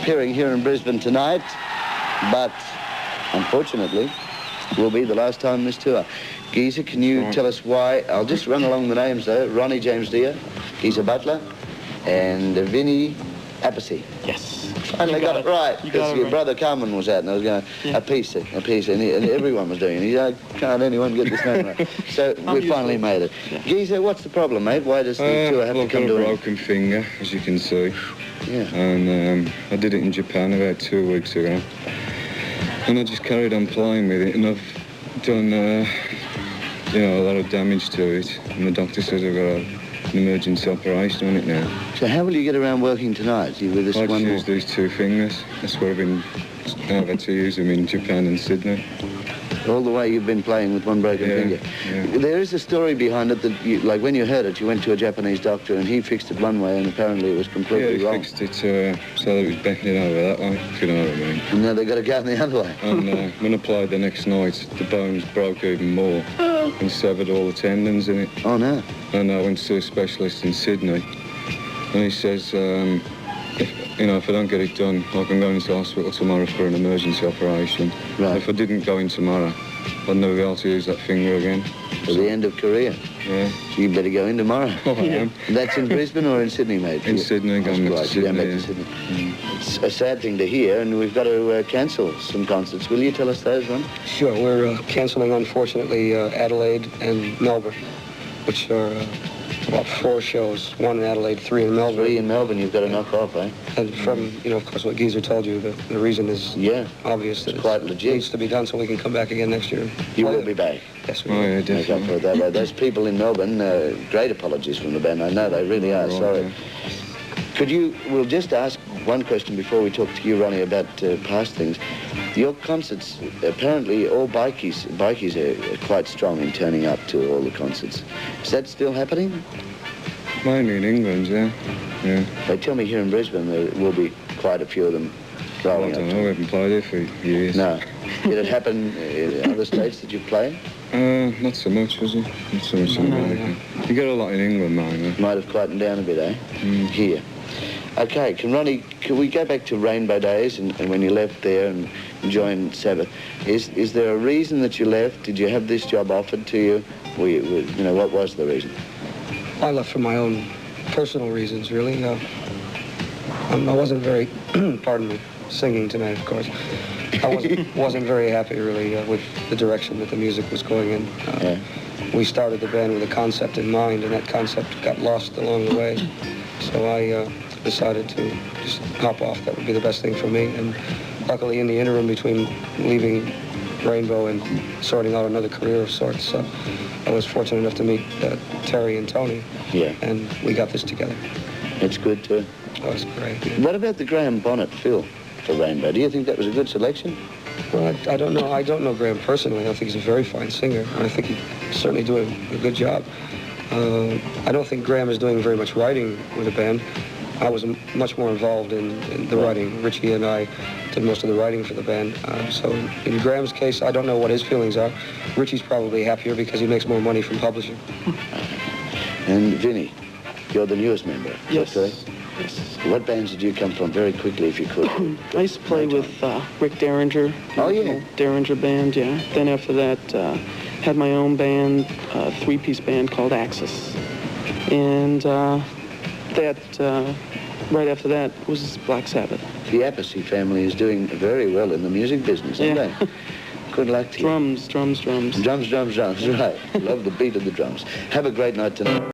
appearing here in Brisbane tonight, but unfortunately will be the last time this tour. Geezer, can you tell us why? I'll just run along the names though. Ronnie James Dio, Geezer Butler, and Vinny Appice. Yes. Finally got it right, because your brother Carmen was out, and I was going, Appice, and everyone was doing it. He said, can't anyone get this name right? So we finally made it. Yeah. Geezer, what's the problem, mate? Why does the tour have to come to I've got a broken finger, as you can see. Yeah. And I did it in Japan about 2 weeks ago. And I just carried on playing with it, and I've done, a lot of damage to it. And the doctor says I've got an emergency operation on it now. So how will you get around working tonight? You with this I one use these 2 fingers. That's where I've had to use them in Japan and Sydney. All the way you've been playing with one broken finger. Yeah. There is a story behind it that, like when you heard it, you went to a Japanese doctor and he fixed it one way and apparently it was completely wrong. Yeah, he fixed it so that it was bending over that way, if you know what I mean. And now they've got to go the other way. And when I played the next night, the bones broke even more and severed all the tendons in it. Oh, no. And I went to a specialist in Sydney and he says, if I don't get it done, I can go into hospital tomorrow for an emergency operation. Right. If I didn't go in tomorrow, I'd never be able to use that finger again. For the end of career. Yeah. So you better go in tomorrow. Oh, I am. And that's in Brisbane or in Sydney, mate? In Sydney, going back to Sydney. Going back to Sydney. It's a sad thing to hear, and we've got to cancel some concerts. Will you tell us those, Ron? Sure. We're cancelling, unfortunately, Adelaide and Melbourne, which are about 4 shows. 1 in Adelaide, 3 in Melbourne. 3 in Melbourne you've got to knock off, eh? And from, of course, what Geezer told you, the reason is obvious that it's quite legit. It needs to be done so we can come back again next year. You will be back. Yes, we will. Yeah, definitely. Make up for it that way. Those people in Melbourne, great apologies from the band. I know they really are. Sorry. Yeah. We'll just ask one question before we talk to you, Ronnie, about past things. Your concerts, apparently all bikies are quite strong in turning up to all the concerts. Is that still happening? Mainly in England, yeah. They tell me here in Brisbane there will be quite a few of them rolling up. I don't know, we haven't played here for years. No. Did it happen in other states that you play? Not so much, was it? Not so much in America. You get a lot in England, man. Might have quietened down a bit, eh? Here. Okay, can we go back to Rainbow Days and when you left there and joined Sabbath? Is there a reason that you left? Did you have this job offered to you? What was the reason? I left for my own personal reasons, really. I wasn't very, pardon me, singing tonight, of course. I wasn't very happy, really, with the direction that the music was going in. We started the band with a concept in mind, and that concept got lost along the way. So I decided to just hop off. That would be the best thing for me. And luckily, in the interim between leaving Rainbow and sorting out another career of sorts, I was fortunate enough to meet Terry and Tony. Yeah. And we got this together. It's good too. Oh, it's great. Yeah. What about the Graham Bonnet fill for Rainbow? Do you think that was a good selection? Well, I don't know. I don't know Graham personally. I think he's a very fine singer. And I think he's certainly doing a good job. I don't think Graham is doing very much writing with the band. I was much more involved in the writing. Richie and I did most of the writing for the band. So in Graham's case, I don't know what his feelings are. Richie's probably happier because he makes more money from publishing. And Vinny, you're the newest member. Yes. Yes. What bands did you come from, very quickly, if you could? I used to play with Rick Derringer. Oh, yeah. Derringer band, yeah. Then after that, had my own band, a 3-piece band called Axis. And right after that was Black Sabbath. The Appice family is doing very well in the music business, aren't they? Good luck to you. Drums. Drums, right. Love the beat of the drums. Have a great night tonight.